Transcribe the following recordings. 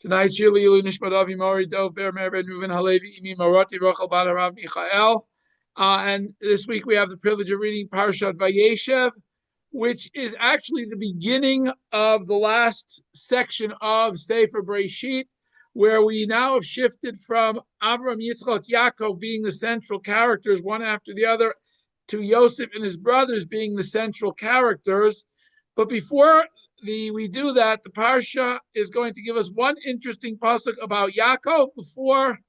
Tonight, Shili Yuli Nishmadavi Mori Dov Ber Mer Ben Ruven Halevi Imi Marati Rochel Badarav Michael. And this week we have the privilege of reading Parshat Vayayshev, which is actually the beginning of the last section of Sefer Breshit, where we now have shifted from Avram, Yitzchak, Yaakov being the central characters, one after the other, to Yosef and his brothers being the central characters. But before we do that, the parsha is going to give us one interesting pasuk about Yaakov before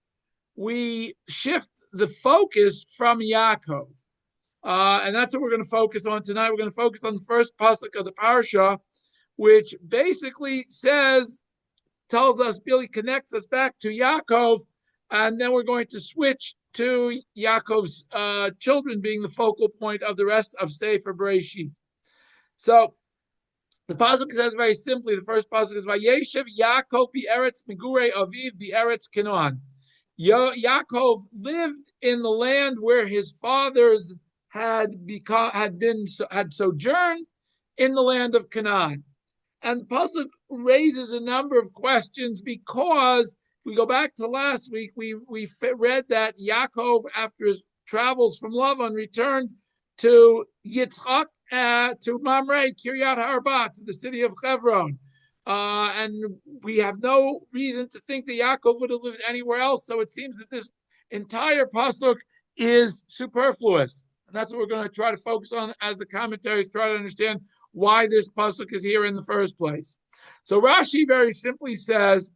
we shift the focus from Yaakov. And that's what we're going to focus on tonight. We're going to focus on the first pasuk of the parsha, which basically tells us, really connects us back to Yaakov, and then we're going to switch to Yaakov's children being the focal point of the rest of Sefer Breshit. So the pasuk says very simply, the first pasuk is Vayayshev Yaakov Be'eretz Megurei Aviv Be'eretz Canaan. Yaakov lived in the land where his fathers had sojourned, in the land of Canaan. And the pasuk raises a number of questions because if we go back to last week, we read that Yaakov, after his travels from Lavan, returned to Yitzchak, to Mamre, Kiryat Arba, to the city of Hebron. And we have no reason to think that Yaakov would have lived anywhere else. So it seems that this entire pasuk is superfluous. And that's what we're going to try to focus on as the commentaries try to understand why this pasuk is here in the first place. So Rashi very simply says,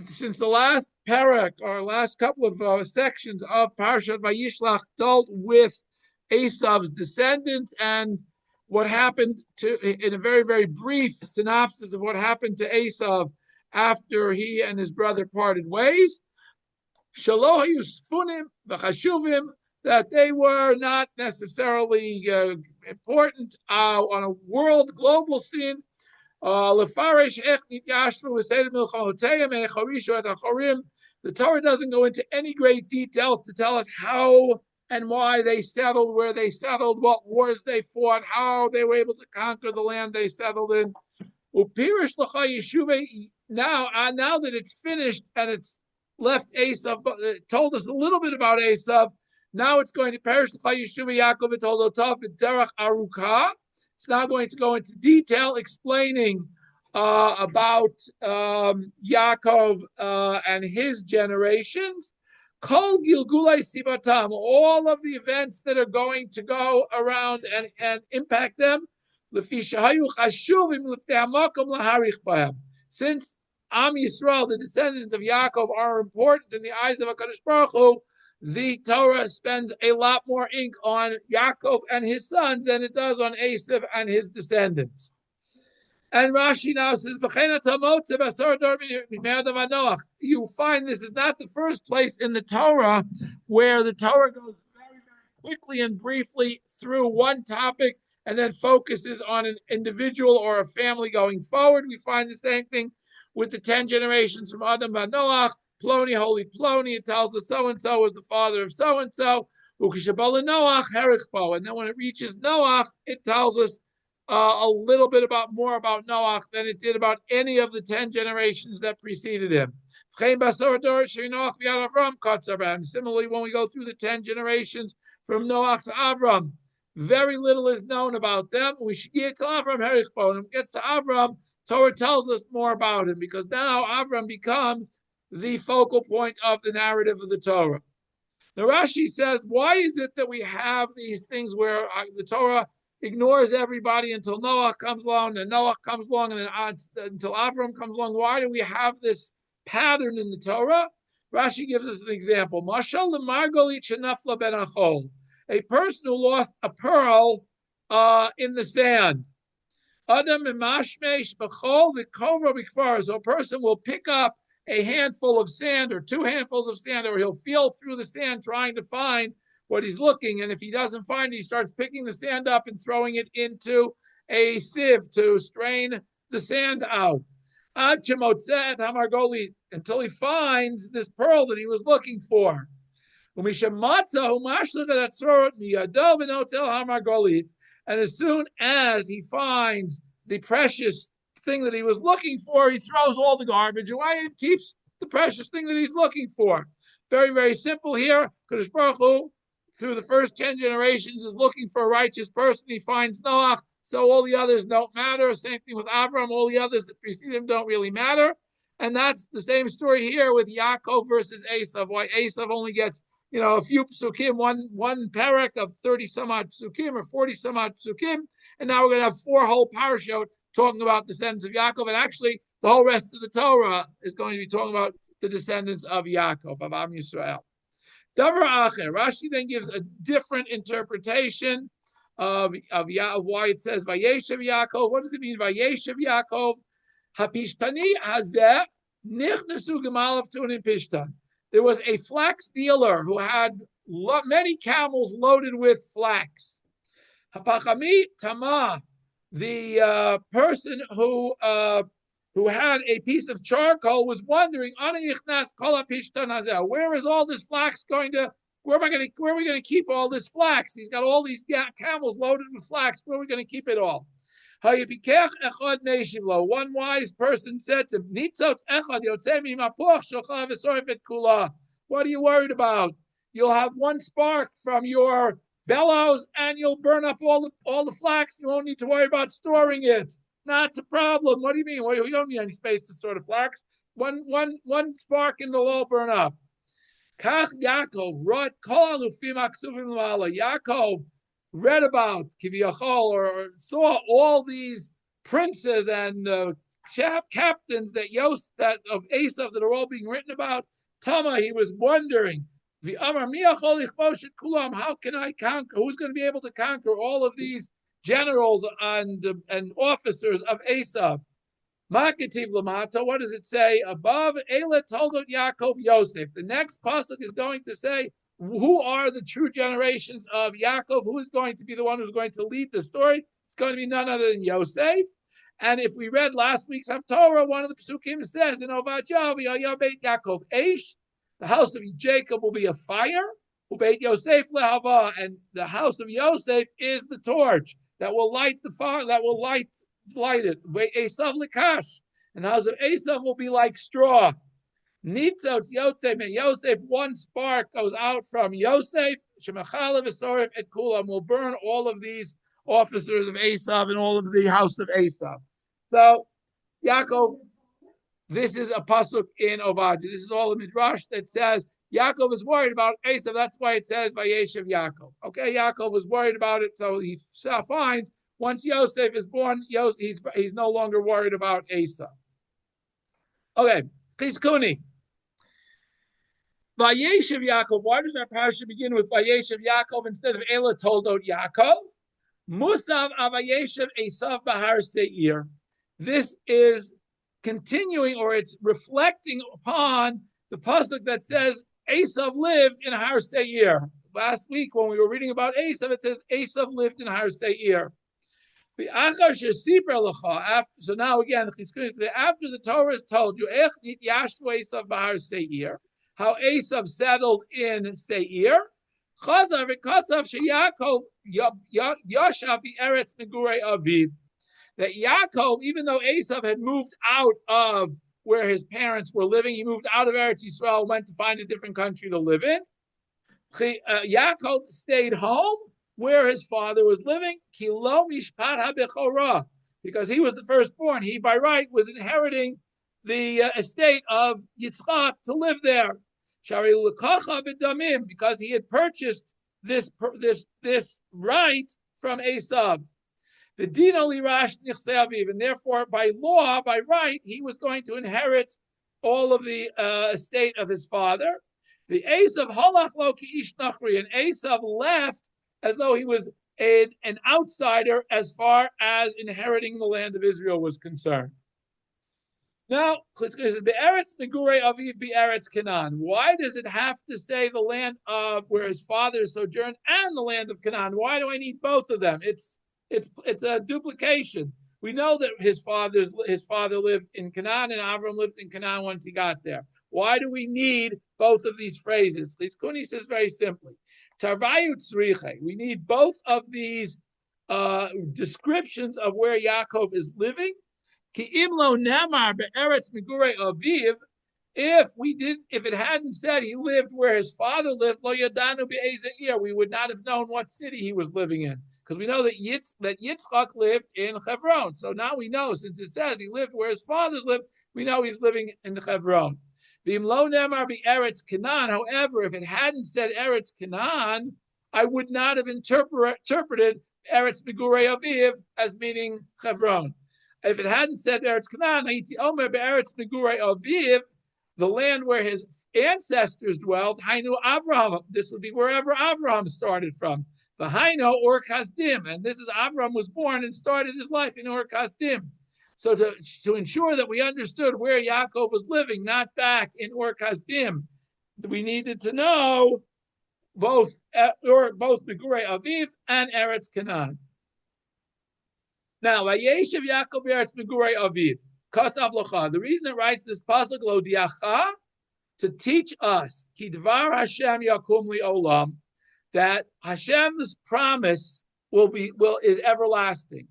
since the last parak, or last couple of sections of Parshat Vayishlach dealt with Esav's descendants and what happened in a very, very brief synopsis of what happened to Esav after he and his brother parted ways, Shaloh Yusfunim v'chashuvim, that they were not necessarily important on a world global scene. The Torah doesn't go into any great details to tell us how and why they settled, where they settled, what wars they fought, how they were able to conquer the land they settled in. Now that it's finished and it's left Esav, but it told us a little bit about Esav. Now it's going to perish Yaakov derech aruka. It's now going to go into detail explaining about Yaakov and his generations. Kol Gilgulai Sivatam, all of the events that are going to go around and impact them. Since Am Yisrael, the descendants of Yaakov, are important in the eyes of HaKadosh Baruch Hu, the Torah spends a lot more ink on Yaakov and his sons than it does on Esav and his descendants. And Rashi now says, you find this is not the first place in the Torah where the Torah goes very, very quickly and briefly through one topic and then focuses on an individual or a family going forward. We find the same thing with the 10 generations from Adam and Noach. Ploni, holy Ploni, it tells us so-and-so was the father of so-and-so. And then when it reaches Noach, it tells us a little bit more about Noach than it did about any of the 10 generations that preceded him. Similarly, when we go through the 10 generations from Noach to Avram, very little is known about them. We should get to Avram Herichbo. When it gets to Avram, Torah tells us more about him because now Avram becomes the focal point of the narrative of the Torah. Now Rashi says, why is it that we have these things where the Torah ignores everybody until Noah comes along, and Noah comes along, and then until Avram comes along? Why do we have this pattern in the Torah? Rashi gives us an example. Mashal l'margolit shenafla ben achol, a person who lost a pearl in the sand. Adam imashmesh b'chol v'kovra b'kfar. So a person will pick up a handful of sand or 2 handfuls of sand, or he'll feel through the sand trying to find what he's looking. And if he doesn't find it, he starts picking the sand up and throwing it into a sieve to strain the sand out. Until he finds this pearl that he was looking for. And as soon as he finds the precious thing that he was looking for, he throws all the garbage away and keeps the precious thing that he's looking for. Very, very simple here. Kadosh Baruch Hu, through the first 10 generations, is looking for a righteous person. He finds Noach, so all the others don't matter. Same thing with Avram. All the others that precede him don't really matter. And that's the same story here with Yaakov versus Esav. Why Esav only gets, a few psukim, one parak of 30 some odd psukim or 40 some odd psukim. And now we're going to have 4 whole parashot talking about the descendants of Yaakov. And actually, the whole rest of the Torah is going to be talking about the descendants of Yaakov, of Am Yisrael. Davar Acher. Rashi then gives a different interpretation of why it says Vayayshev Yaakov. What does it mean, Vayayshev Yaakov? Hapishtani hazeh nichnasu gemalav tunim pishtan. There was a flax dealer who had many camels loaded with flax. Hapachami tama, the person who had a piece of charcoal was wondering, where is all this flax going to? Where are we going to keep all this flax? He's got all these camels loaded with flax. Where are we going to keep it all? One wise person said to him, what are you worried about? You'll have one spark from your bellows and you'll burn up all the flax. You won't need to worry about storing it. Not a problem. What do you mean? Well, you don't need any space to store the flax. One spark and they'll all burn up. Kach Yaakov wrote Yaakov read about Kiviyachol or saw all these princes and captains that of Esav that are all being written about. Tama, he was wondering, how can I conquer? Who's going to be able to conquer all of these generals and officers of Esav? Makativ Lamata, what does it say above? Ela Toldot Yaakov Yosef. The next pasuk is going to say, who are the true generations of Yaakov? Who is going to be the one who's going to lead the story? It's going to be none other than Yosef. And if we read last week's Haftorah, one of the Pesukim says in Obadiyah, Yaakov Eish, the house of Jacob will be a fire, Ubeit Yosef lehava, and the house of Yosef is the torch that will light the fire, that will light it. Esav lekash, and the house of Esav will be like straw. Nitzot Yosef, and Yosef, one spark goes out from Yosef. Shemachalev Esorif et Kulam will burn all of these officers of Esav and all of the house of Esav. So, Yaakov, this is a pasuk in Obadiah. This is all a midrash that says Yaakov is worried about Esav. That's why it says Vayayshev Yaakov. Okay, Yaakov was worried about it, so he finds once Yosef is born, he's no longer worried about Esav. Okay, Chizkuni. Vayayshev Yaakov. Why does our parasha begin with Vayayshev Yaakov instead of Ela Toldot Yaakov? Musav Avayeshev Esav Bahar Seir. This is continuing, or it's reflecting upon the pasuk that says Esav lived in Har Seir. Last week when we were reading about Esav, it says Esav lived in Har Seir. So now again, after the Torah has told you how Esav settled in Seir, that Yaakov, even though Esav had moved out of where his parents were living, he moved out of Eretz Yisrael, went to find a different country to live in. Yaakov stayed home where his father was living, because he was the firstborn. He, by right, was inheriting the estate of Yitzchak to live there. Because he had purchased this right from Esav. The Dino Lirash Nichseaviv, and therefore, by law, by right, he was going to inherit all of the estate of his father. The Esav halach lo ki'ish nachri, and Esav left as though he was an outsider as far as inheriting the land of Israel was concerned. Now, Be'eretz Megurei Aviv Be'eretz Canaan. Why does it have to say the land of where his father sojourned and the land of Canaan? Why do I need both of them? It's a duplication. We know that his father lived in Canaan and Avram lived in Canaan once he got there. Why do we need both of these phrases? Chizkuni says very simply, Tarvayu tzriche. We need both of these descriptions of where Yaakov is living. Ki imlo namar be'eretz migurei aviv. If it hadn't said he lived where his father lived, lo yadanu be'ezeir, we would not have known what city he was living in, because we know that Yitzchak lived in Hebron. So now we know, since it says he lived where his fathers lived, we know he's living in Hebron. V'im lo nemar be'eretz Canaan. However, if it hadn't said Eretz Canaan, I would not have interpreted Eretz Migurei Aviv as meaning Hebron. If it hadn't said Eretz Canaan, Haiti Omer be'eretz Migurei Aviv, the land where his ancestors dwelled, Hainu Avraham. This would be wherever Avraham started from. The Haino Ur Kasdim, and this is Avraham was born and started his life in Ur Kasdim. So to ensure that we understood where Yaakov was living, not back in Ur Kasdim, we needed to know both Migurei Aviv and Eretz Canaan. Now, Vayayshev Yaakov Eretz Migurei Aviv. The reason it writes this pasuk lo diacha, to teach us ki dvar Hashem yakum li olam, that Hashem's promise is everlasting.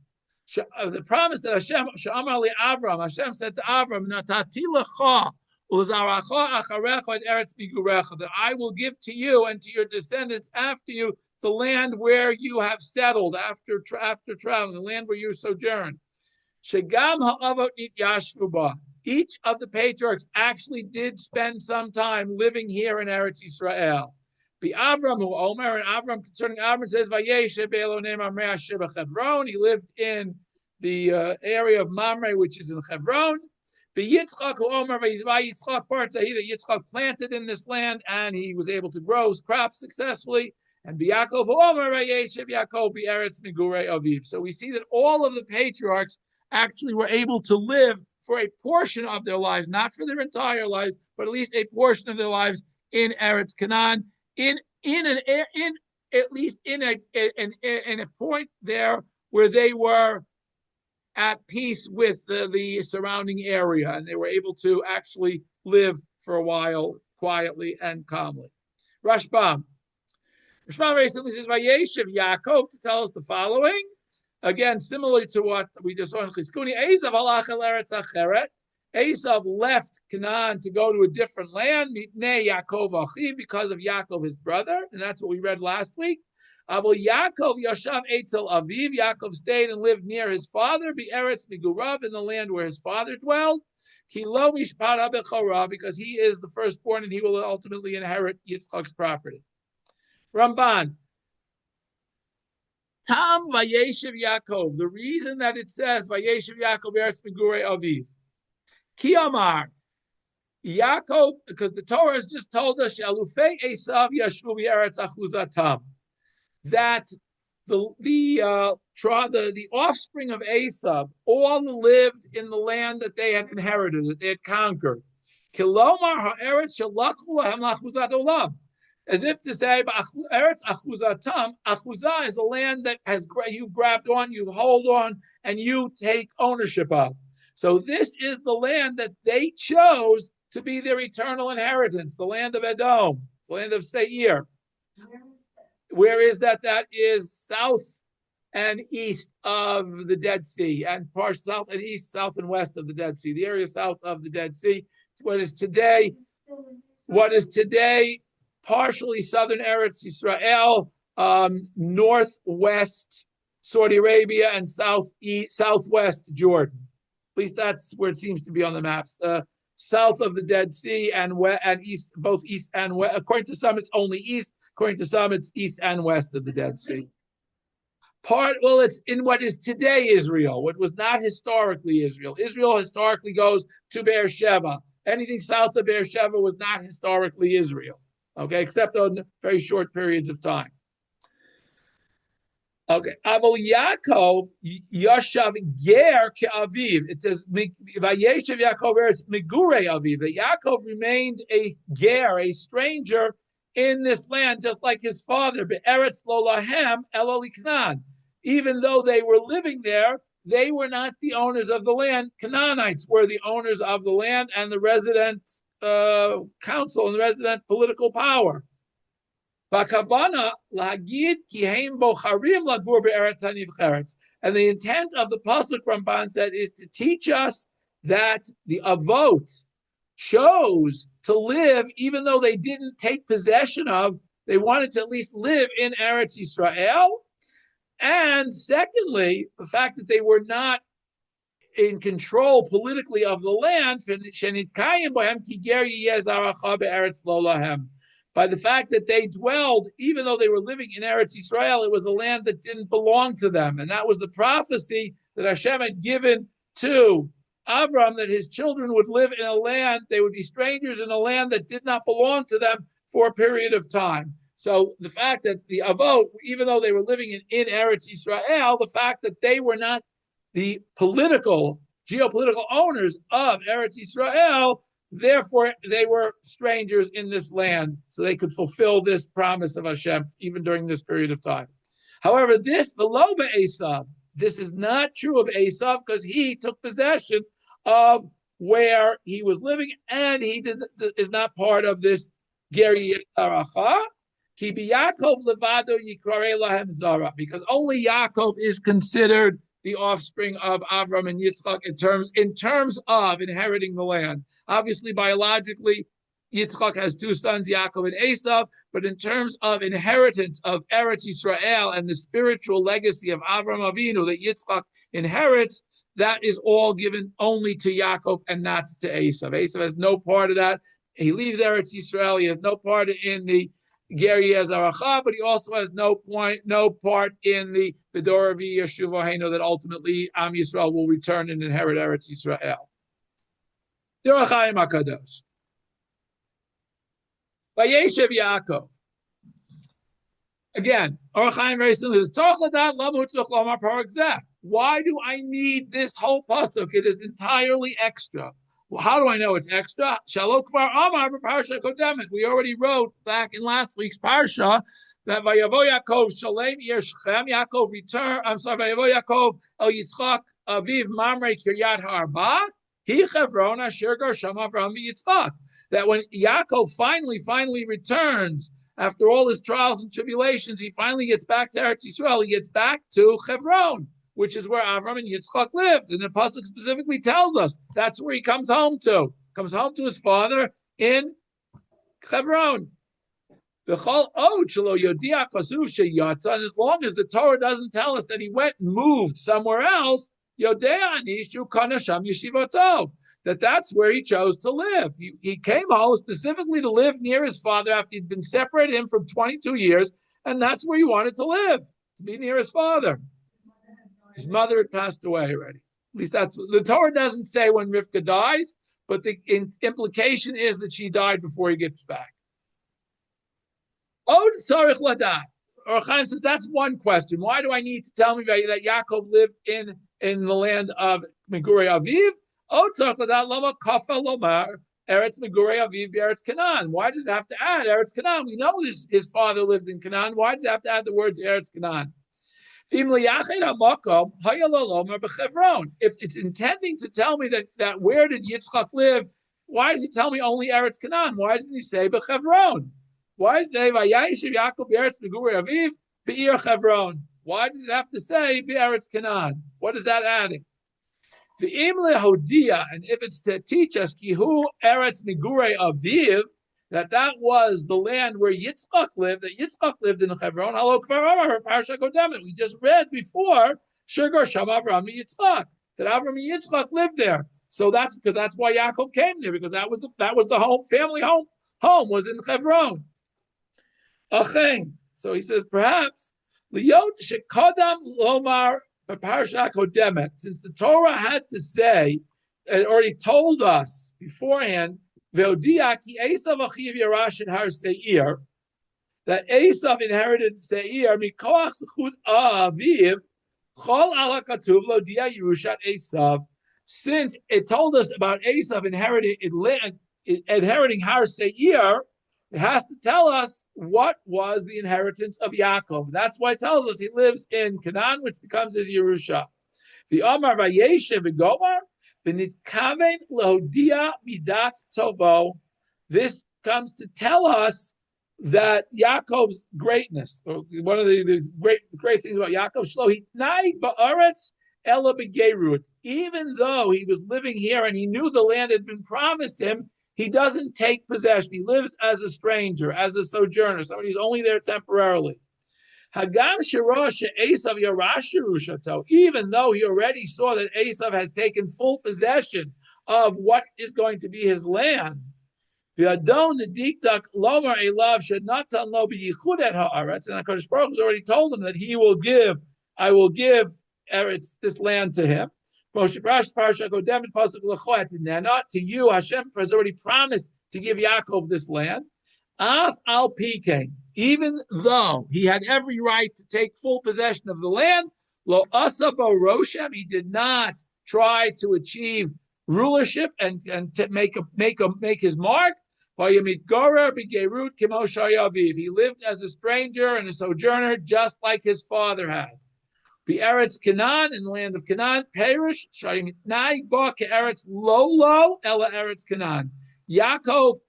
The promise that Hashem she'amar li Avram, Hashem said to Avram, natati lecha ulzaracha acharecha et eretz migurecha, that I will give to you and to your descendants after you the land where you have settled after traveling, the land where you sojourn. Shegam ha'avot yashvu. Each of the patriarchs actually did spend some time living here in Eretz Yisrael. Be Avram who Omer, and Avram concerning Avram says Vayayshev be'elonem Mamre asher b'Chevron. He lived in the area of Mamre, which is in Hebron. Be Yitzchak who Omer Yitzchak parts that Yitzchak planted in this land, and he was able to grow his crops successfully. And be Yaakov who Omer Vayayshev Yaakov be Eretz Migurei Aviv. So we see that all of the patriarchs actually were able to live for a portion of their lives, not for their entire lives, but at least a portion of their lives in Eretz Canaan, in a point there where they were at peace with the surrounding area, and they were able to actually live for a while quietly and calmly. Rashbam recently says Vayayshev Yaakov to tell us the following. Again, similar to what we just saw in Chizkuni, Esav halach el eretz acheret. Esav left Canaan to go to a different land, mitnei Yaakov achiv, because of Yaakov, his brother, and that's what we read last week. Avol Yaakov yashav etzel aviv. Yaakov stayed and lived near his father, be eretz migurav, in the land where his father dwelled. Ki lo mishpara bechora, because he is the firstborn and he will ultimately inherit Yitzchak's property. Ramban. Tam Vayayshev Yaakov. The reason that it says Vayayshev Yaakov Eretz Migurei Aviv. Ki Amar Yaakov, because the Torah has just told us Shalufei Esav Yashvu Eretz Achuzatam, that the offspring of Esav all lived in the land that they had inherited, that they had conquered. Kilomar ha'eretz shalakhu lahem lachuzat olam. As if to say, Eretz Achuzatam, Achuzah is a land that you've grabbed on, you hold on, and you take ownership of. So this is the land that they chose to be their eternal inheritance, the land of Edom, the land of Seir. Where is that? That is south and east of the Dead Sea, and south and east, south and west of the Dead Sea. The area south of the Dead Sea, what is today partially southern Eretz Yisrael, northwest Saudi Arabia, and southwest Jordan. At least that's where it seems to be on the maps. South of the Dead Sea and east, both east and west. According to some, it's only east. According to some, it's east and west of the Dead Sea. It's in what is today Israel, what was not historically Israel. Israel historically goes to Beersheba. Anything south of Beersheba was not historically Israel. Okay, except on very short periods of time. Okay, Avol Yaakov Yashav Ger Ke'aviv. It says Vayayshev Yaakov Eretz Migurei Aviv. That Yaakov remained a ger, a stranger in this land, just like his father. Be'eretz lo lahem elo liknan. Even though they were living there, they were not the owners of the land. Canaanites were the owners of the land and the resident council and resident political power. Bakavana lagid kihem bocharim lagur be'eretz hanivcheretz. And the intent of the pasuk Ramban said is to teach us that the avot chose to live, even though they didn't take possession of, they wanted to at least live in Eretz Yisrael. And secondly, the fact that they were not in control politically of the land, by the fact that they dwelled, even though they were living in Eretz Yisrael, it was a land that didn't belong to them. And that was the prophecy that Hashem had given to Avram, that his children would live in a land, they would be strangers in a land that did not belong to them for a period of time. So the fact that the Avot, even though they were living in Eretz Yisrael, the fact that they were not the geopolitical owners of Eretz Yisrael, therefore they were strangers in this land, so they could fulfill this promise of Hashem even during this period of time. However, this below Esav, this is not true of Esav because he took possession of where he was living, and he is not part of this Geri Aracha. Ki Yaakov levado yikrare lahem zara, because only Yaakov is considered the offspring of Avram and Yitzchak in terms of inheriting the land. Obviously, biologically, Yitzchak has two sons, Yaakov and Esav, but in terms of inheritance of Eretz Yisrael and the spiritual legacy of Avram Avinu that Yitzchak inherits, that is all given only to Yaakov and not to Esav. Esav has no part of that. He leaves Eretz Yisrael. He has no part in the Geri Ezaracha, but he also has no part in the B'dor Yeshuva that ultimately Am Yisrael will return and inherit Eretz Yisrael. Derachayim HaKadosh. Vayayshev Yaakov. Again, Orachaim very similar. Why do I need this whole pasuk? It is entirely extra. Well, how do I know it's extra? We already wrote back in last week's parsha that Vayavo Yaakov Shalem Ir Shechem. Yaakov return. Vayavo Yaakov El Yitzchak Aviv Mamre Kiryat Harba. He Chevron Asher Gershom Avram Yitzchak. That when Yaakov finally returns after all his trials and tribulations, he finally gets back to Eretz Yisrael. He gets back to Chevron, which is where Avram and Yitzchak lived. And the pasuk specifically tells us that's where he comes home to. Comes home to his father in Chevron. And as long as the Torah doesn't tell us that he went and moved somewhere else, that's where he chose to live. He came home specifically to live near his father after he'd been separated him for 22 years, and that's where he wanted to live, to be near his father. His mother had passed away already. At least that's the Torah doesn't say when Rivka dies, but the implication is that she died before he gets back. Oh, tzarich ladat. Or Chaim says that's one question. Why do I need to tell me that Yaakov lived in the land of Megurei Aviv? Oh, tzarich ladat lama kafa lomar Eretz Megurei Aviv Eretz Canaan. Why does it have to add Eretz Canaan? We know his father lived in Canaan. Why does it have to add the words Eretz Canaan? If it's intending to tell me that where did Yitzchak live, why does he tell me only Eretz Canaan? Why doesn't he say Bechevron? Why does it say Vayayshev Yaakov Eretz Megurei Aviv Be'ir Chevron? Why does it have to say Be'eretz Canaan? What is that adding? The Imle Hodia, and if it's to teach us Kihu Eretz Megurei Aviv, that was the land where Yitzchak lived, that Yitzchak lived in Hebron. We just read before, Shurgar Sham Avram Yitzchak, that Avram and Yitzchak lived there. So that's why Yaakov came there, because that was the home, family home was in Hebron. So he says, perhaps, Liot Shekadam Lomar Parshat Kodemet, since the Torah had to say, it already told us beforehand, that Esav inherited Seir mikoach zechut aviv chol ala katuv lo dia Yerushat Esav. Since it told us about Esav inheriting Har Seir, it has to tell us what was the inheritance of Yaakov. That's why it tells us he lives in Canaan, which becomes his Yerusha. The Amar Vayayshev v'Gomar. This comes to tell us that Yaakov's greatness, or one of the great things about Yaakov Shlo, he nai ba'aretz ela begerut. Even though he was living here and he knew the land had been promised him, he doesn't take possession. He lives as a stranger, as a sojourner, somebody who's only there temporarily. Hagam Shirosha Esav Yarashirushato, even though he already saw that Esav has taken full possession of what is going to be his land. The Adon Diktak Lomar Elav should not tell no beyichud et haaretz, and HaKadosh Baruch has already told him that I will give Eretz, this land to him. To you, Hashem has already promised to give Yaakov this land. Af al pikein, even though he had every right to take full possession of the land, lo asabo roshem, he did not try to achieve rulership and to make his mark. He lived as a stranger and a sojourner, just like his father had. Be Eretz Canaan, in the land of Canaan, perish. Eretz Lolo Ella Eretz Canaan. Yaakov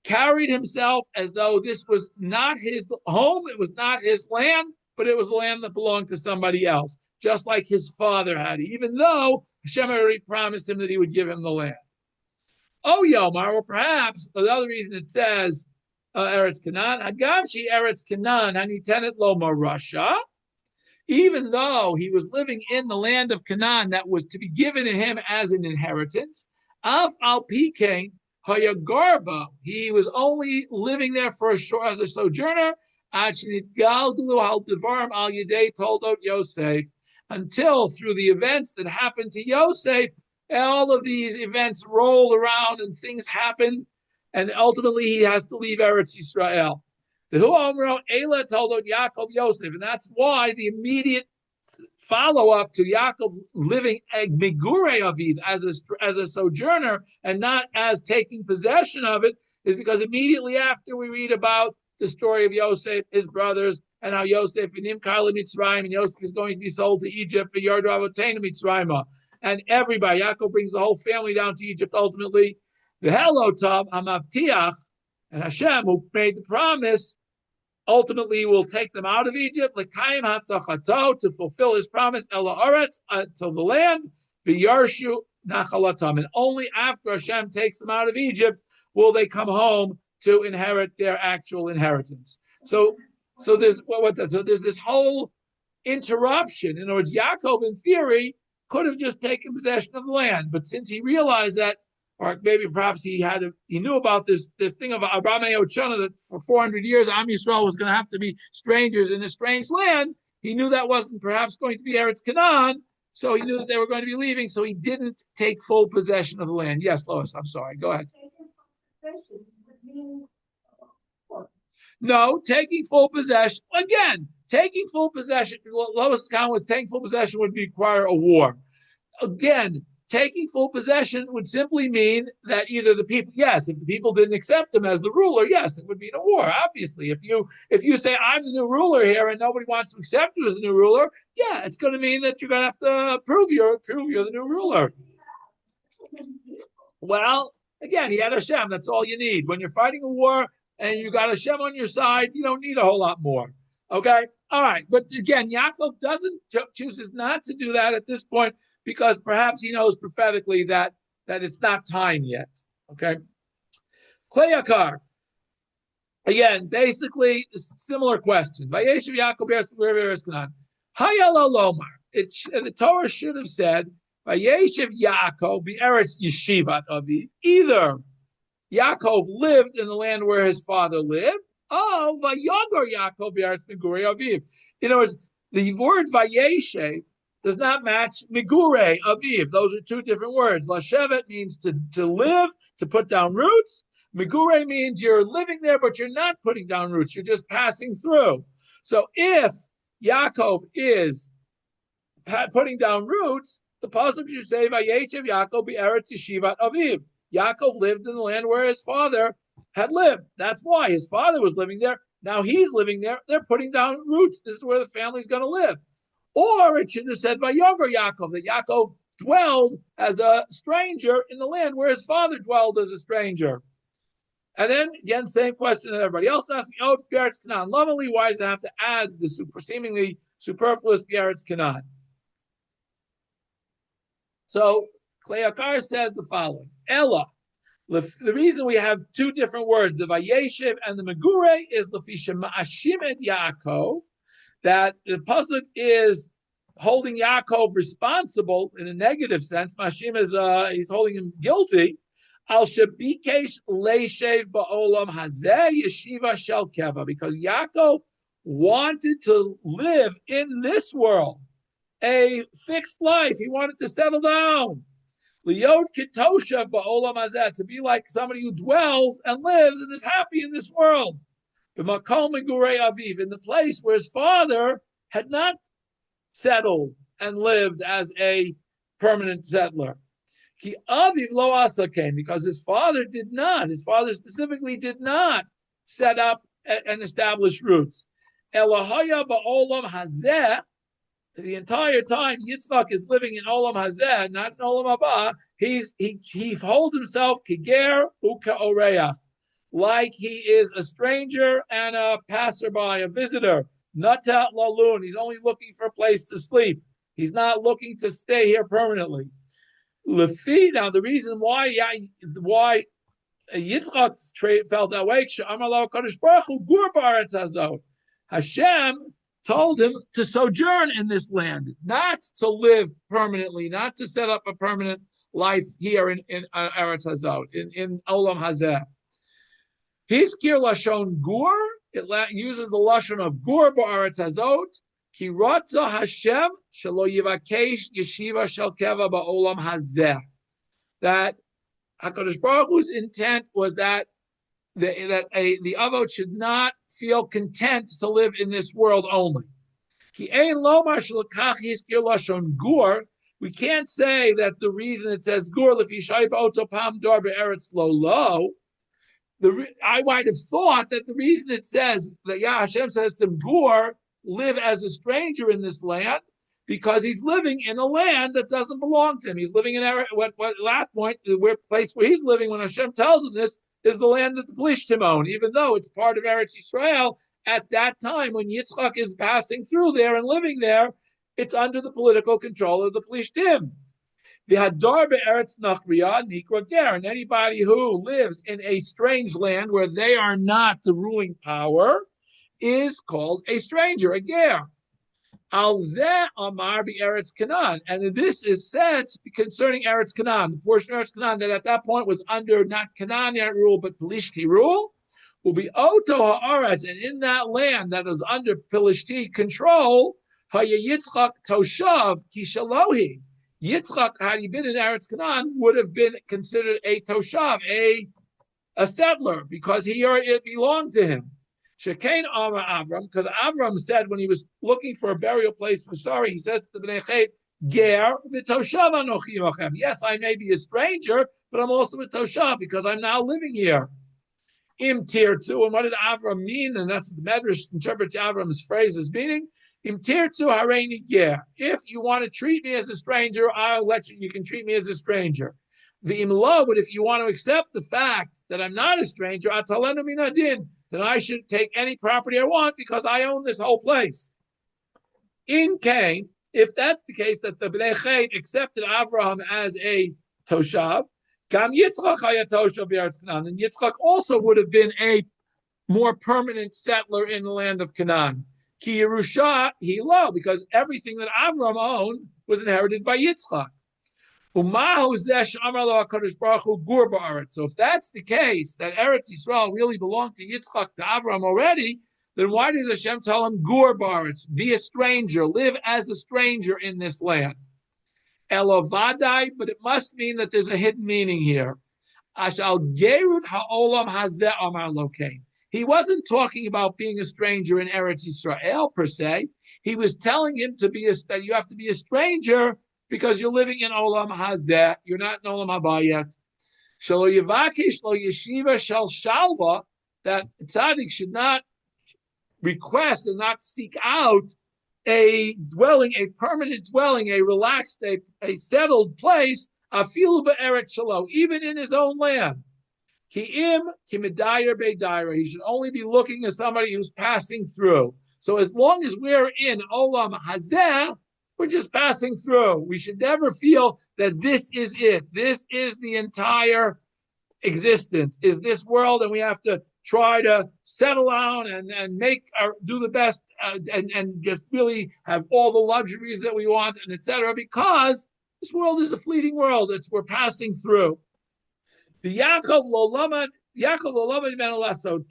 carried himself as though this was not his home, it was not his land, but it was land that belonged to somebody else, just like his father had, even though Hashem already promised him that he would give him the land. Oh, Yomar, or perhaps the other reason it says Eretz Canaan, Hagavshi Eretz Canaan, Hanitenet Lomar Rasha, even though he was living in the land of Canaan that was to be given to him as an inheritance, Af al Pikein, Hayagarba, he was only living there for as a sojourner, until through the events that happened to Yosef, all of these events roll around and things happen, and ultimately he has to leave Eretz Yisrael. The Huomro Ela told Yaakov Yosef, and that's why the immediate follow-up to Yaakov living Megure Aviv as a sojourner and not as taking possession of it is because immediately after we read about the story of Yosef, his brothers, and how Yosef and Nimkar Mitzrayim, and Yosef is going to be sold to Egypt for Yardu Avotenu Mitzrayim. And everybody, Yaakov brings the whole family down to Egypt ultimately. The Helotav Hamavtiach, and Hashem, who made the promise, ultimately will take them out of Egypt, L'kaim Haftachato, to fulfill his promise, Ela Aretz, to the land, V'yarshu Nachalatam. And only after Hashem takes them out of Egypt will they come home to inherit their actual inheritance. So there's this whole interruption. In other words, Yaakov, in theory, could have just taken possession of the land, but since he realized that, or maybe perhaps he knew about this thing of Abraham Ochana, that for 400 years Am Yisrael was going to have to be strangers in a strange land. He knew that wasn't perhaps going to be Eretz Canaan, so he knew that they were going to be leaving, so he didn't take full possession of the land. Yes, Lois, I'm sorry. Go ahead. No, taking full possession, again, taking full possession, Lois Khan was taking full possession would require a war. Again, taking full possession would simply mean that either the people, yes, if the people didn't accept him as the ruler, yes, it would mean a war. Obviously, if you say I'm the new ruler here and nobody wants to accept you as the new ruler, yeah, it's going to mean that you're going to have to prove you're the new ruler. Well, again, he had Hashem. That's all you need when you're fighting a war and you got Hashem on your side. You don't need a whole lot more. Okay, all right. But again, Yaakov chooses not to do that at this point, because perhaps he knows prophetically that it's not time yet. Okay. Kleyakar. Again, basically similar questions. Vayayshev Yaakov Eretz Canaan. Hayala Lomar. The Torah should have said Vayayshev Yaakov be Eretz Yeshivat Aviv. Either Yaakov lived in the land where his father lived. Oh, Vayagar Yaakov be Eretz Megure Aviv. In other words, the word Vayayshev does not match Megure Aviv. Those are two different words. Lashevet means to live, to put down roots. Megure means you're living there, but you're not putting down roots. You're just passing through. So if Yaakov is putting down roots, the pasuk should say, Vayayshev Yaakov be'eretz yeshivat Aviv. Yaakov lived in the land where his father had lived. That's why his father was living there. Now he's living there. They're putting down roots. This is where the family's going to live. Or it should have said Vayagar Yaakov, that Yaakov dwelled as a stranger in the land where his father dwelled as a stranger. And then again, same question that everybody else asked me. Oh, Be'eretz Canaan. Lovely, why does it have to add the seemingly superfluous Be'eretz Canaan? So Kleakar says the following: Ella. The reason we have two different words, the Vayayshev and the Megure, is Lefisha Ma'ashimet Yaakov, that the pasuk is holding Yaakov responsible in a negative sense. Mashim is he's holding him guilty. Al Shabikesh Leishev Ba'olam Hazeh Yeshiva Shel Keva, because Yaakov wanted to live in this world a fixed life. He wanted to settle down. Liot Ketosha Ba'olam Hazeh, to be like somebody who dwells and lives and is happy in this world. B'makom Megurei Aviv, in the place where his father had not settled and lived as a permanent settler. Ki Aviv Lo Asakain, because his father did not. His father specifically did not set up and establish roots. Elohaya Ba'olam Hazeh. The entire time Yitzchak is living in Olam Hazeh, not in Olam Haba, he holds himself kiger uka oreach, like he is a stranger and a passerby, a visitor. Natat lalun. He's only looking for a place to sleep. He's not looking to stay here permanently. Lefi. Now the reason why Yitzchak felt that way, Hashem told him to sojourn in this land, not to live permanently, not to set up a permanent life here in Eretz Hazot, in Olam Hazeh. Hiskir Lashon Gur, it uses the Lashon of Gur ba'aretz Hazot, Ki Ratza Hashem shelo yivakesh yeshiva shel keva ba'olam Hazeh. That HaKadosh Baruch Hu's intent was that the Avot should not feel content to live in this world only. We can't say that the reason it says Gur I might have thought that the reason it says that Hashem says to Gur, live as a stranger in this land, because he's living in a land that doesn't belong to him. He's living in what last point, the place where he's living when Hashem tells him this is the land that the Plishtim own, even though it's part of Eretz Yisrael. At that time, when Yitzchak is passing through there and living there, it's under the political control of the Plishtim. The Hadar be'eretz nachriya nikra ger, and anybody who lives in a strange land where they are not the ruling power is called a stranger, a ger. Al zeh amar be'eretz Canaan, and this is said concerning Eretz Canaan, the portion of Eretz Canaan that at that point was under not Canaanite rule but Plishti rule, will be oto haaretz, and in that land that is under Plishti control, haya Yitzchak toshav kishalohi. Yitzchak, had he been in Eretz Canaan, would have been considered a toshav, a settler, because it belonged to him. Shekain Amar Avram, because Avram said when he was looking for a burial place for Sarah, he says to the Bnei Chet, Ger v'toshav anochi imachem. Yes, I may be a stranger, but I'm also a toshav because I'm now living here. Im tirtu, and what did Avram mean? And that's what the Medrash interprets Avram's phrase as meaning. Im tirtu hareini ger. If you want to treat me as a stranger, I'll let you. You can treat me as a stranger. V'im lo, but if you want to accept the fact that I'm not a stranger, atalenu min adin, then I should take any property I want because I own this whole place. In Cain, if that's the case, that the Bnei Chet accepted Avraham as a toshav, Gam Yitzchak haya toshav b'Eretz Canaan, then Yitzchak also would have been a more permanent settler in the land of Canaan. Ki Yerusha hilo, because everything that Avraham owned was inherited by Yitzchak. So if that's the case, that Eretz Yisrael really belonged to Yitzchak, to Avram already, then why does Hashem tell him, Gur Baretz, be a stranger, live as a stranger in this land? Elovadai, but it must mean that there's a hidden meaning here. Ashal Gerut ha'olam hazeh amar lokein. He wasn't talking about being a stranger in Eretz Yisrael per se. He was telling him that you have to be a stranger because you're living in Olam Hazeh, you're not in Olam Haba yet. Shelo yivakish lo yeshiva shel shalva, that tzaddik should not request and not seek out a dwelling, a permanent dwelling, a relaxed, a settled place, afilu be'eretz shelo, even in his own land. Ki'im kimidayer beidaira. He should only be looking at somebody who's passing through. So as long as we're in olam hazeh, we're just passing through. We should never feel that this is it. This is the entire existence, is this world, and we have to try to settle down and do the best and just really have all the luxuries that we want and etc. Because this world is a fleeting world. We're passing through. The Yaakov lo lamad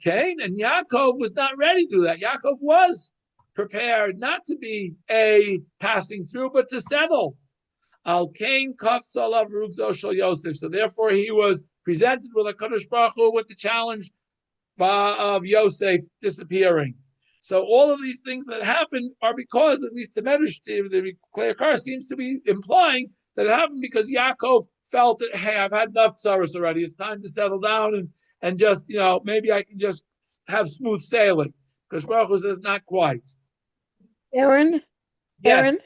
Cain, and Yaakov was not ready to do that. Yaakov was prepared not to be a passing through, but to settle. Al Cain kafs alav rugzo shel Yosef. So therefore, he was presented with a Kadosh Baruch Hu with the challenge of Yosef disappearing. So all of these things that happened are because, at least the Medrash, the Klei seems to be implying that it happened because Yaakov felt that, hey, I've had enough tzaros already. It's time to settle down and just, maybe I can just have smooth sailing. Because Baruch Hu says, not quite. Aaron, Yes.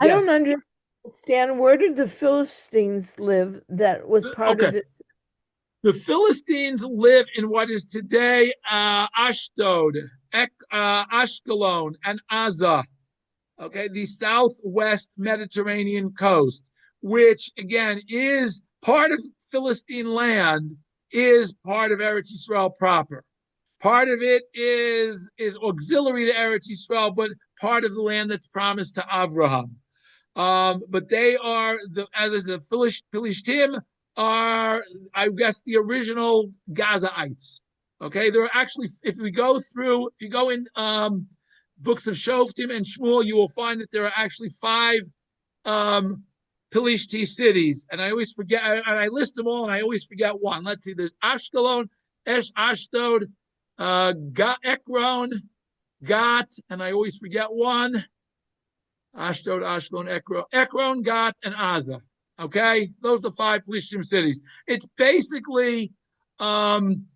I don't understand. Where did the Philistines live that was part of it? The Philistines live in what is today Ashdod, Ashkelon, and Gaza. Okay, the southwest Mediterranean coast, which again is part of Philistine land, is part of Eretz Yisrael proper. Part of it is auxiliary to Eretz Yisrael, but part of the land that's promised to Avraham. But they are as I said, the Philistine are, I guess, the original Gazaites. Okay, there are actually, if you go in books of Shoftim and Shmuel, you will find that there are actually 5 Pelishti cities, and I always forget, and I list them all, and I always forget one. Let's see, there's Ashkelon, Ashdod, Ekron, Gat, and I always forget one. Ashdod, Ashkelon, Ekron, Gat, and Gaza. Okay, those are the 5 Pelishtim cities. It's basically, again,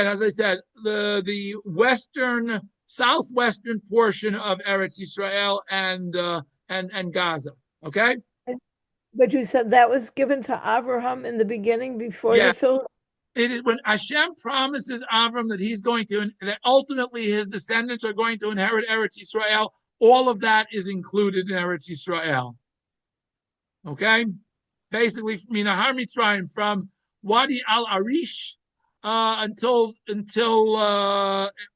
as I said, the southwestern portion of Eretz Yisrael and Gaza. Okay. But you said that was given to Avraham in the beginning before the Philistines. It is when Hashem promises Avram that ultimately his descendants are going to inherit Eretz Yisrael. All of that is included in Eretz Yisrael. Okay. Basically, Minahar Mitzrayim, from Wadi Al Arish until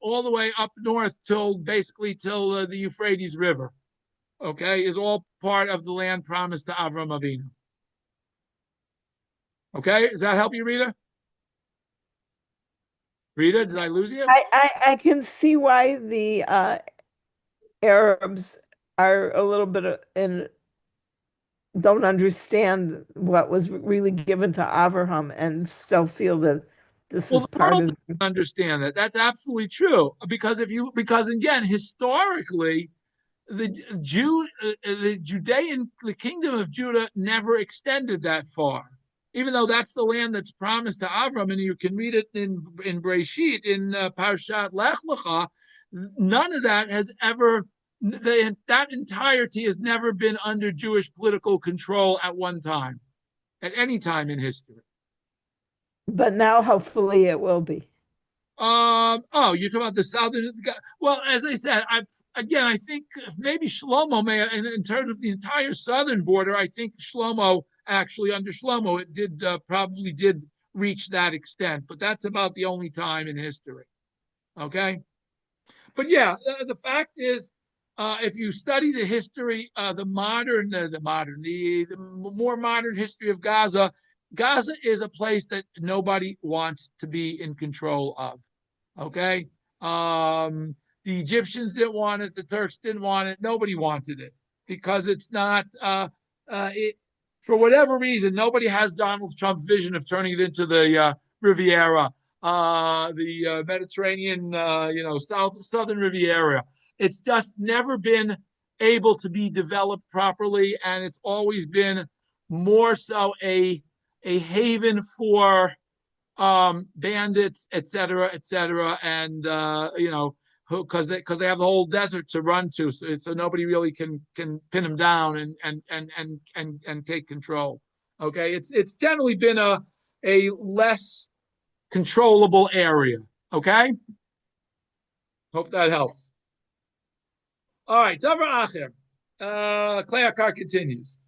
all the way up north till the Euphrates River. Okay, is all part of the land promised to Avram Avinu. Okay, does that help you, Rita? Rita, did I lose you? I can see why the Arabs are a little bit don't understand what was really given to Avraham and still feel that this is part of. Understand that. That's absolutely true. Because again, historically, the kingdom of Judah never extended that far. Even though that's the land that's promised to Avram, and you can read it in Breshit, in parshat Lech Lecha, none of that has ever. That entirety has never been under Jewish political control at one time, at any time in history. But now, hopefully, it will be. You're talking about the southern. Well, as I said, I think maybe Shlomo may, in terms of the entire southern border, I think Shlomo actually, under Shlomo, it probably did reach that extent, but that's about the only time in history. Okay, but yeah, the fact is, if you study the history, the more modern history of Gaza, Gaza is a place that nobody wants to be in control of. Okay, the Egyptians didn't want it, the Turks didn't want it, nobody wanted it because it's not. For whatever reason, nobody has Donald Trump's vision of turning it into the Riviera, the Mediterranean, southern Riviera. It's just never been able to be developed properly, and it's always been more so a haven for bandits, et cetera, and because they have the whole desert to run to, so nobody really can pin them down and take control. Okay, it's generally been a less controllable area. Okay? Hope that helps. All right, Davar Acher. Kleakar continues.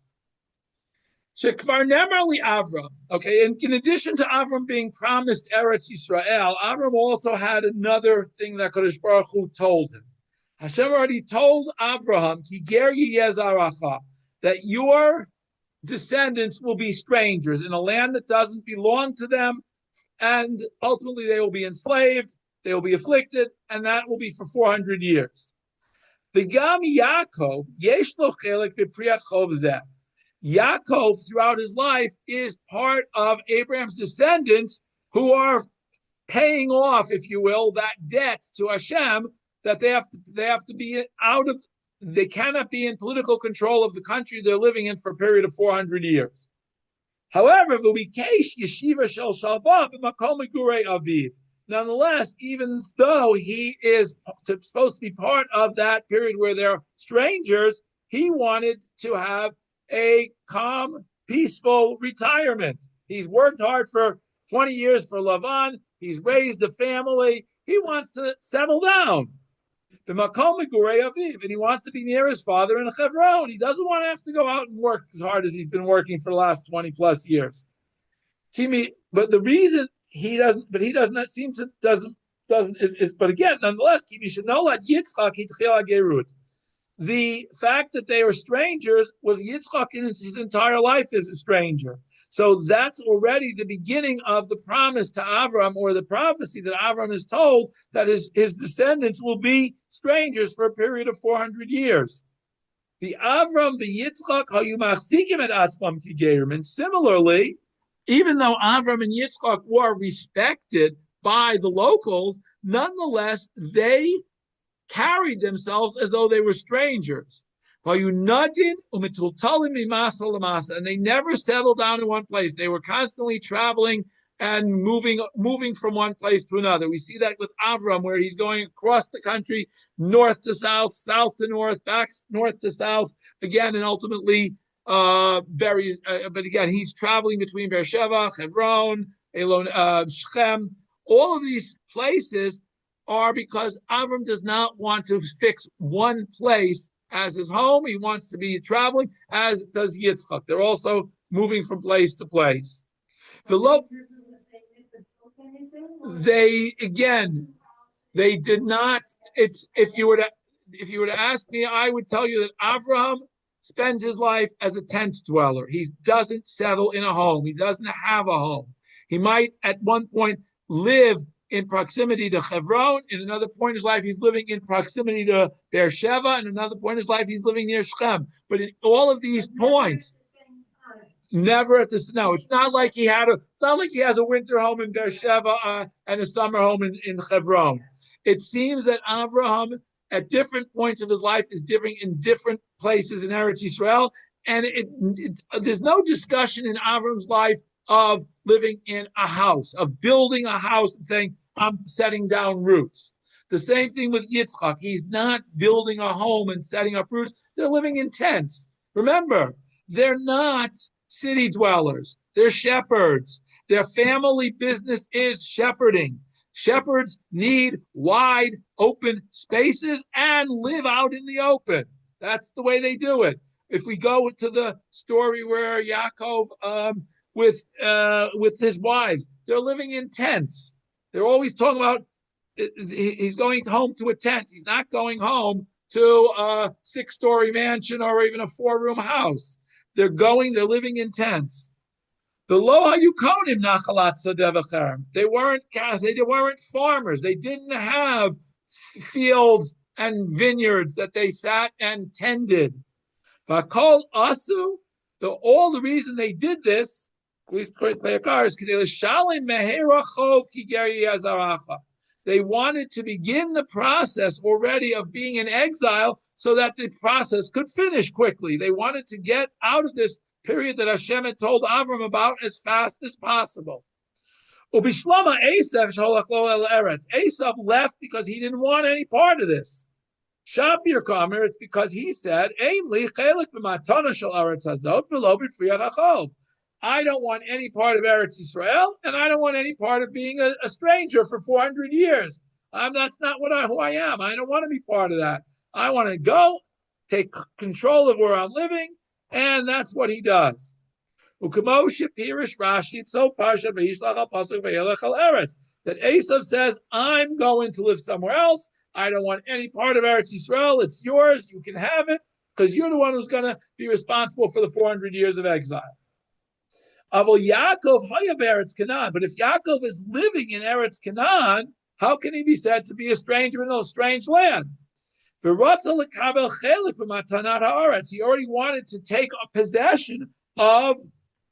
Shekvar Nemarli Avram. Okay, in addition to Avram being promised Eretz Yisrael, Avram also had another thing that Kadosh Baruch Hu told him. Hashem already told Avraham, Ki ger yezaracha, that your descendants will be strangers in a land that doesn't belong to them, and ultimately they will be enslaved, they will be afflicted, and that will be for 400 years. V'gam Yaakov yesh lo chelik b'priyat chov zeh. Yaakov, throughout his life, is part of Abraham's descendants who are paying off, if you will, that debt to Hashem that they have to be out of. They cannot be in political control of the country they're living in for a period of 400 years. However, yeshiva shel shalva b'makom megurei aviv. Nonetheless, even though he is supposed to be part of that period where they're strangers, he wanted to have a calm, peaceful retirement. He's worked hard for 20 years for Lavan. He's raised a family. He wants to settle down. And he wants to be near his father in Hebron. He doesn't want to have to go out and work as hard as he's been working for the last 20 plus years. But the reason he doesn't but again, nonetheless, the fact that they were strangers was Yitzchak in his entire life as a stranger. So that's already the beginning of the promise to Avram, or the prophecy that Avram is told that his descendants will be strangers for a period of 400 years. The Avram, the Yitzchak, hayu machzikim et atzmam kigerim. And similarly, even though Avram and Yitzchak were respected by the locals, nonetheless, they carried themselves as though they were strangers. And they never settled down in one place. They were constantly traveling and moving from one place to another. We see that with Avram, where he's going across the country, north to south, south to north, back north to south, again, and ultimately but again, he's traveling between Beersheba, Hebron, Shechem. All of these places are because Avram does not want to fix one place as his home. He wants to be traveling, as does Yitzchak. They're also moving from place to place. They did not. It's if you were to ask me, I would tell you that Avraham spends his life as a tent dweller. He doesn't settle in a home. He doesn't have a home. He might at one point live in proximity to Hebron. In another point in his life, he's living in proximity to Beersheba. In another point in his life, he's living near Shechem. But in all of these points, never at the snow. It's not like he has a winter home in Beersheba and a summer home in Hebron. It seems that Avraham, at different points of his life, is differing in different places in Eretz Yisrael, and there's no discussion in Avram's life of living in a house, of building a house and saying, I'm setting down roots. The same thing with Yitzchak. He's not building a home and setting up roots. They're living in tents. Remember, they're not city dwellers. They're shepherds. Their family business is shepherding. Shepherds need wide, open spaces and live out in the open. That's the way they do it. If we go to the story where Yaakov with his wives, they're living in tents. They're always talking about he's going home to a tent. He's not going home to a 6-story mansion or even a 4-room house. They're living in tents. The lo hayukonim nachalat sadevachem. They weren't farmers. They didn't have fields and vineyards that they sat and tended. Vakol asu. All the reason they did this, at least according to Kleakar, is they wanted to begin the process already of being in exile so that the process could finish quickly. They wanted to get out of this period that Hashem had told Avram about as fast as possible. Ubishlama Esav left because he didn't want any part of this. Shapir Kamer, it's because he said, I don't want any part of Eretz Israel, and I don't want any part of being a stranger for 400 years. That's not who I am. I don't want to be part of that. I want to go, take control of where I'm living, and that's what he does. That Esav says, I'm going to live somewhere else. I don't want any part of Eretz Yisrael. It's yours. You can have it because you're the one who's going to be responsible for the 400 years of exile. But if Yaakov is living in Eretz Canaan, how can he be said to be a stranger in a strange land? He already wanted to take possession of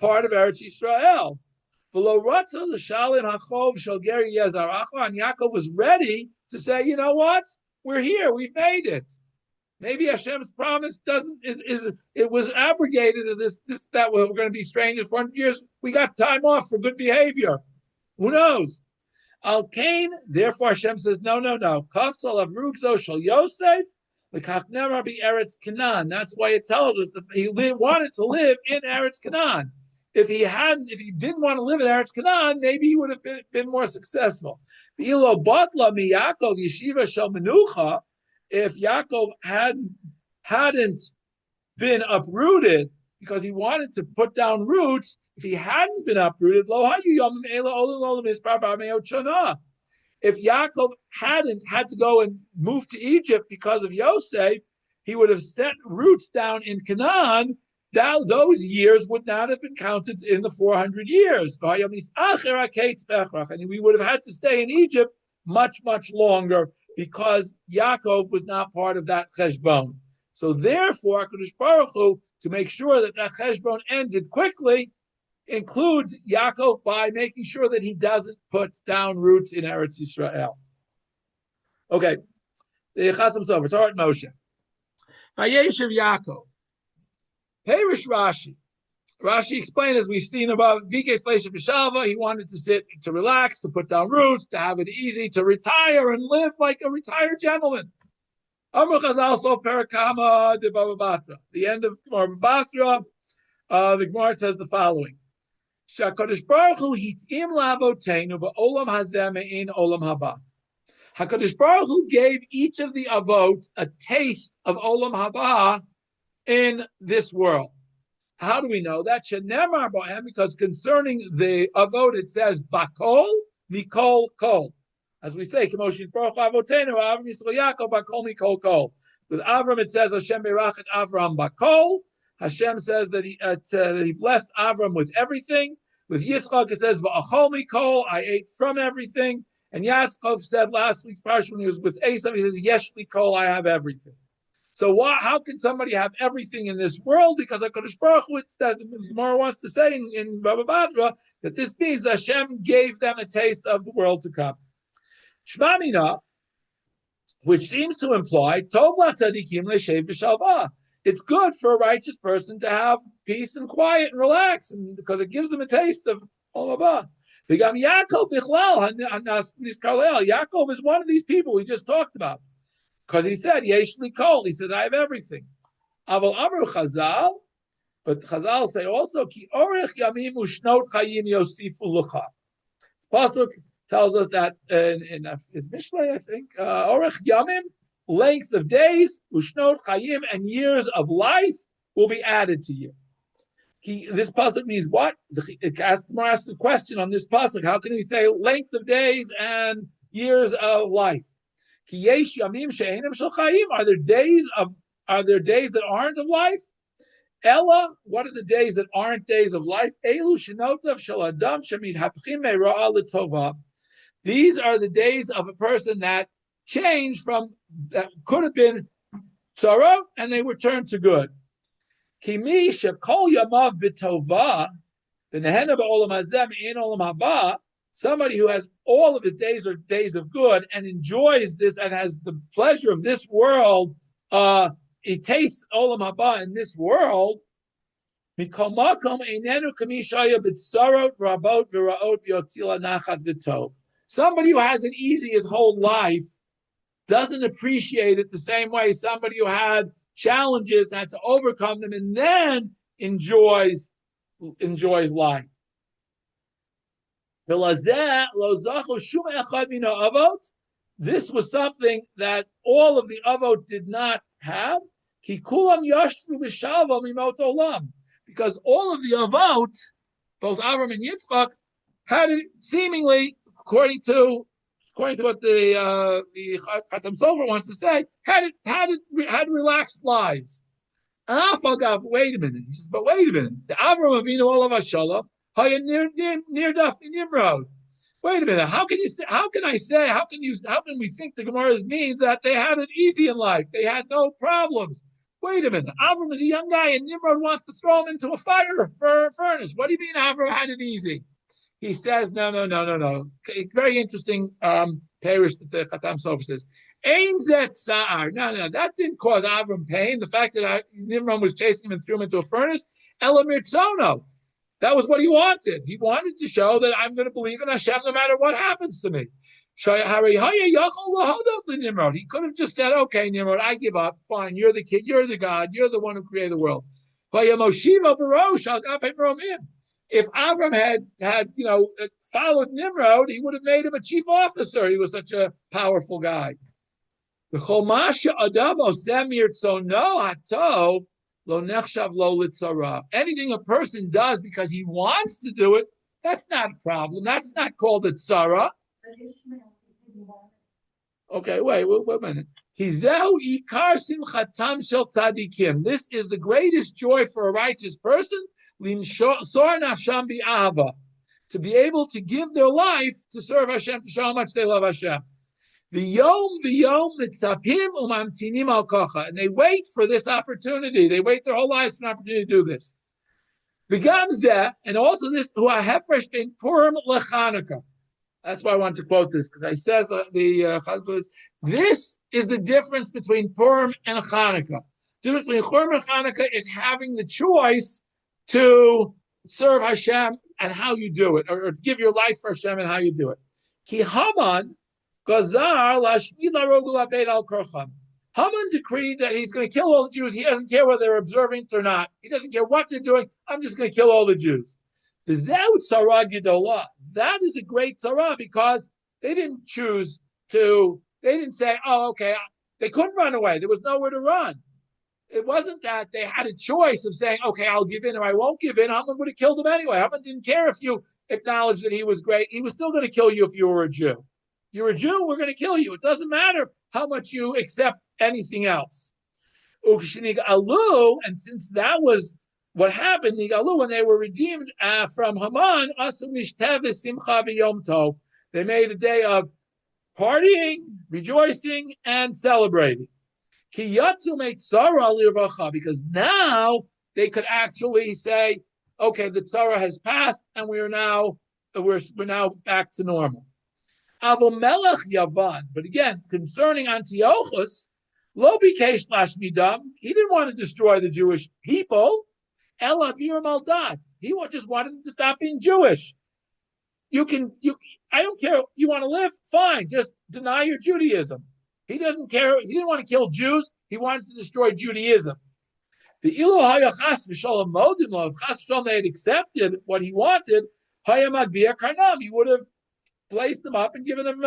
part of Eretz Yisrael. And Yaakov was ready to say, you know what? We're here. We've made it. Maybe Hashem's promise it was abrogated of this that we're going to be strangers for 100 years. We got time off for good behavior. Who knows? Al Cain, therefore Hashem says, no. Kafsal of Rugzo Shal Yosef, the Kachnemar be Eretz Canaan. That's why it tells us that he wanted to live in Eretz Canaan. If he didn't want to live in Eretz Canaan, maybe he would have been more successful. Ilo Batla mi Yaakov Yeshiva Shal Menucha. If Yaakov hadn't been uprooted because he wanted to put down roots, if he hadn't been uprooted, if Yaakov hadn't had to go and move to Egypt because of Yosef, he would have set roots down in Canaan. Those years would not have been counted in the 400 years. And we would have had to stay in Egypt much, much longer because Yaakov was not part of that cheshbon. So therefore, HaKadosh Baruch Hu, to make sure that cheshbon ended quickly, includes Yaakov by making sure that he doesn't put down roots in Eretz Yisrael. Okay. The Chassam Sofer, Torah Moshe. Vayayshev Yaakov. Perish Rashi. Rashi explained, as we've seen above, he wanted to sit, to relax, to put down roots, to have it easy, to retire and live like a retired gentleman. Amr Chazal so Perakama de Baba Batra. The end of Gemara Basra, the Gemara says the following. HaKadosh Baruch Hu hitim la'avotenu ba'olam hazeh me'in olam haba. HaKadosh Baruch Hu gave each of the avot a taste of olam haba in this world. How do we know that? Because concerning the avot, it says bakol mikol kol. As we say, Kemoshin Baruch Avotenu Avram Yisrael Yaakov bakol mikol kol. With Avram, it says Hashem berachet Avram bakol. Hashem says that he blessed Avram with everything. With Yitzchak, it says va'achol mikol. I ate from everything. And Yaakov said last week's parsha when he was with Esav, he says yesh li kol. I have everything. So how can somebody have everything in this world? Because HaKadosh Baruch Hu, that the Gemara wants to say in Baba Batra, that this means that Hashem gave them a taste of the world to come. Shma Mina, which seems to imply, Tov LaTzadikim Le'shev B'Shalva. It's good for a righteous person to have peace and quiet and relax, and because it gives them a taste of Olam Haba. V'gam Yaakov Bichlal Niskarlel. Yaakov is one of these people we just talked about. Because he said, Yesh li kol. He said, I have everything. Aval Amru Chazal, but Chazal say also, Ki orech yamim ushnot chayim yosifu lucha. Pasuk tells us that in his Mishlei, I think, orech yamim, length of days, ushnot chayim, and years of life will be added to you. This pasuk means what? It asks the question on this pasuk. How can he say length of days and years of life? Are there days that aren't of life? Ella, what are the days that aren't days of life? These are the days of a person that changed from that could have been sorrow and they were turned to good. Somebody who has all of his days are days of good and enjoys this and has the pleasure of this world, he tastes olam haba in this world. Somebody who has it easy his whole life doesn't appreciate it the same way somebody who had challenges and had to overcome them and then enjoys enjoys life. This was something that all of the avot did not have. Because all of the avot, both Avram and Yitzchak, had it seemingly, according to what the Chatam Sofer wants to say, had relaxed lives. Wait a minute. He says, but wait a minute. The Avram Avinu Olav Hashalom, near Dafni Nimrod. Wait a minute. How can we think the Gemara means that they had it easy in life? They had no problems. Wait a minute. Avram is a young guy, and Nimrod wants to throw him into a furnace. What do you mean Avram had it easy? He says, no. Very interesting parish that the Chatam Sofer says. Ein zet sa'ar. No, that didn't cause Avram pain. The fact that Nimrod was chasing him and threw him into a furnace. Elamir tzono. That was what he wanted. He wanted to show that I'm going to believe in Hashem no matter what happens to me. He could have just said, okay, Nimrod, I give up. Fine, you're the kid, you're the God, you're the one who created the world. If Avram had followed Nimrod, he would have made him a chief officer. He was such a powerful guy. Anything a person does because he wants to do it, that's not a problem. That's not called a tzara. Okay, wait a minute. This is the greatest joy for a righteous person, to be able to give their life to serve Hashem, to show how much they love Hashem. And they wait for this opportunity. They wait their whole lives for an opportunity to do this. And also this, that's why I want to quote this, because I says this is the difference between Purim and Chanukah. The difference between Purim and Chanukah is having the choice to serve Hashem and how you do it, or to give your life for Hashem and how you do it. Ki Haman Haman decreed that he's going to kill all the Jews. He doesn't care whether they're observant or not. He doesn't care what they're doing. I'm just going to kill all the Jews. That is a great tzara because they didn't they didn't say, oh, okay, they couldn't run away. There was nowhere to run. It wasn't that they had a choice of saying, okay, I'll give in or I won't give in. Haman would have killed them anyway. Haman didn't care if you acknowledged that he was great. He was still going to kill you if you were a Jew. You're a Jew, we're going to kill you. It doesn't matter how much you accept anything else. And since that was what happened, when they were redeemed from Haman, they made a day of partying, rejoicing, and celebrating. Because now they could actually say, okay, the tzara has passed, and we're now back to normal. Avomelech Yavan, but again, concerning Antiochus, lo bikesh lashmidam, he didn't want to destroy the Jewish people. Elavir maldat, he just wanted them to stop being Jewish. I don't care. You want to live? Fine. Just deny your Judaism. He doesn't care. He didn't want to kill Jews. He wanted to destroy Judaism. The Ilohaya chas v'shalom modim lo, if chas v'shalom they had accepted what he wanted, hayamagvia karnam, he would have placed them up and given them,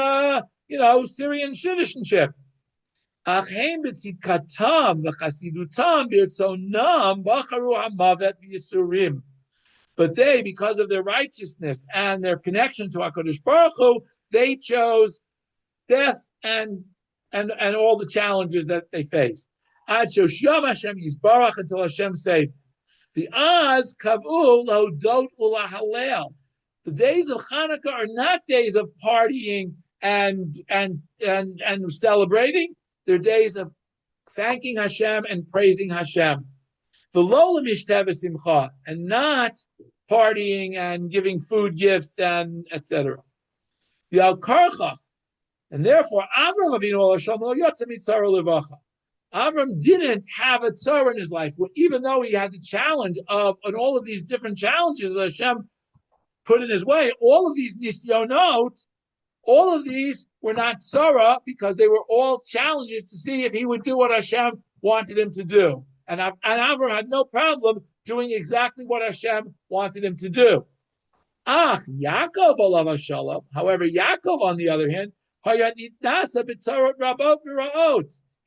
Syrian citizenship. But they, because of their righteousness and their connection to HaKadosh Baruch Hu, they chose death and all the challenges that they faced. Until Hashem saved. The Az Kav'u Lahodot Ulahalel. The days of Hanukkah are not days of partying and celebrating. They're days of thanking Hashem and praising Hashem. And not partying and giving food gifts and etc. And therefore, Avram didn't have a tzara in his life, even though he had the challenge of, and all of these different challenges that Hashem put in his way, all of these nisyonot, all of these were not tzara because they were all challenges to see if he would do what Hashem wanted him to do. And Avram had no problem doing exactly what Hashem wanted him to do. Yaakov alav shalom. However, Yaakov, on the other hand, he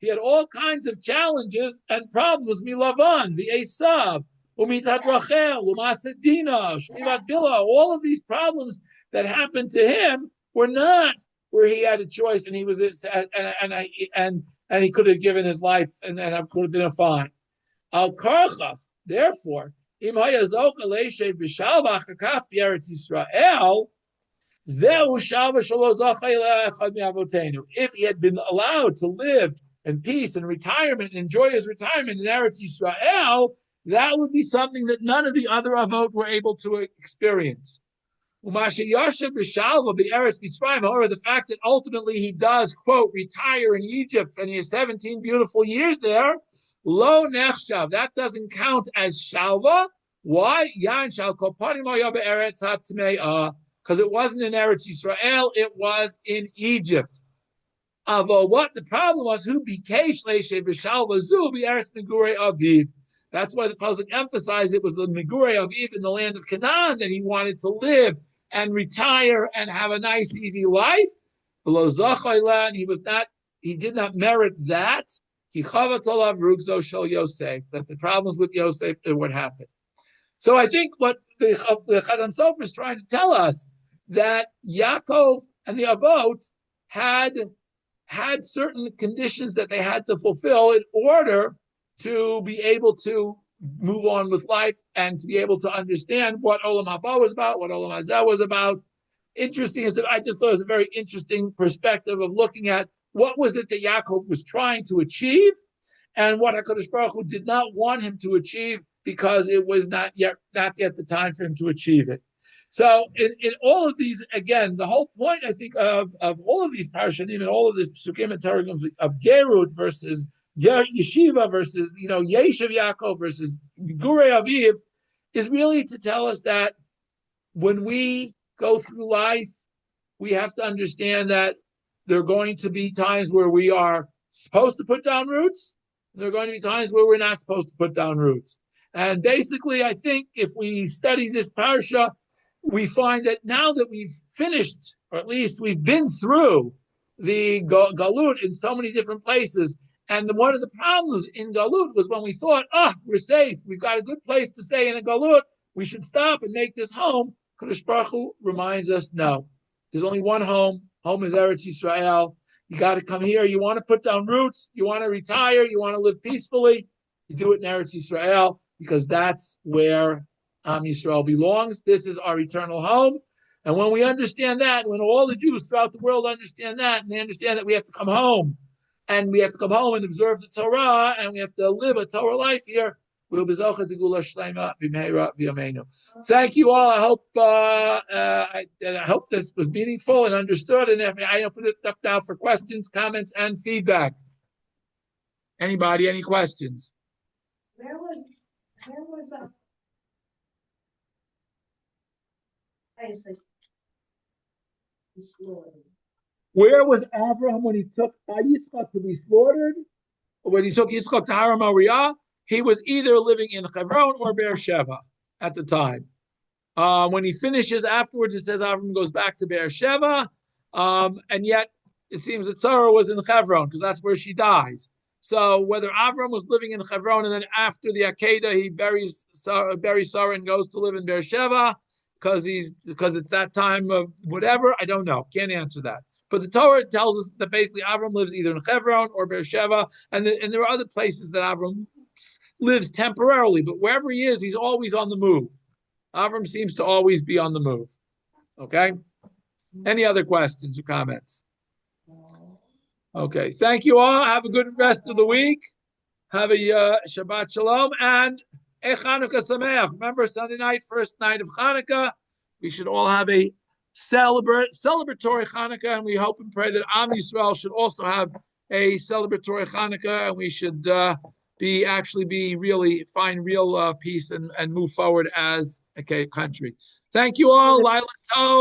had all kinds of challenges and problems. Milavan, the Esav, umitat Rachel, umasedina, shmivat bila. All of these problems that happened to him were not where he had a choice, and he was and he could have given his life, and could have been a fine. Al karchach, therefore, if he had been allowed to live in peace and retirement, and enjoy his retirement in Eretz Yisrael, that would be something that none of the other avot were able to experience. However, the fact that ultimately he does, quote, retire in Egypt, and he has 17 beautiful years there, lo nechshav, that doesn't count as shalva. Why? Because it wasn't in Eretz Yisrael, it was in Egypt. What the problem was, who bikesh leishe b'shalva zu b'eretz negurei aviv. That's why the pasuk emphasized it was the negurei aviv in the land of Canaan that he wanted to live and retire and have a nice, easy life. And he did not merit that. That the problems with Yosef are what happened. So I think what the Chazon Sofer is trying to tell us, that Yaakov and the Avot had certain conditions that they had to fulfill in order to be able to move on with life and to be able to understand what Olam Haba was about, what Olam Hazeh was about. Interesting. I just thought it was a very interesting perspective of looking at what was it that Yaakov was trying to achieve, and what HaKadosh Baruch Hu did not want him to achieve because it was not yet the time for him to achieve it. So in all of these, again, the whole point, I think, of all of these parashanim and all of this psukim and targums of Gerut versus Yeshiva versus Vayayshev Yaakov versus Gurei Aviv is really to tell us that when we go through life, we have to understand that there are going to be times where we are supposed to put down roots. There are going to be times where we're not supposed to put down roots. And basically, I think if we study this parsha, we find that now that we've finished, or at least we've been through the Galut in so many different places, and one of the problems in Galut was when we thought, we're safe, we've got a good place to stay in a Galut, we should stop and make this home. Kadosh Baruch Hu reminds us, no, there's only one home. Home is Eretz Yisrael. You got to come here. You want to put down roots. You want to retire. You want to live peacefully. You do it in Eretz Yisrael, because that's where Am Yisrael belongs. This is our eternal home. And when we understand that, when all the Jews throughout the world understand that, and they understand that we have to come home, and we have to come home and observe the Torah, and we have to live a Torah life here, we'll be zocha to gula shleima b'meira v'yameinu. Thank you all. I hope this was meaningful and understood. And I open it up now for questions, comments, and feedback. Anybody? Any questions? Where was Where was Abraham when he took Yitzchak to be slaughtered? When he took Yitzchak to Har Moriah, he was either living in Hebron or Beersheba at the time. When he finishes afterwards, it says Avram goes back to Beersheba, and yet it seems that Sarah was in Hebron because that's where she dies. So whether Avram was living in Hebron and then after the Akedah he buries Sarah and goes to live in Beersheba because it's that time of whatever, I don't know, can't answer that. But the Torah tells us that basically Avram lives either in Hebron or Beersheba, and there are other places that Avram lives temporarily, but wherever he is, he's always on the move. Avram seems to always be on the move. Okay? Any other questions or comments? Okay. Thank you all. Have a good rest of the week. Have a Shabbat Shalom and a Chanukah Sameach. Remember, Sunday night, first night of Hanukkah. We should all have a celebratory Hanukkah, and we hope and pray that Am Yisrael should also have a celebratory Hanukkah, and we should find real peace and move forward as a country. Thank you all. Laila Tov.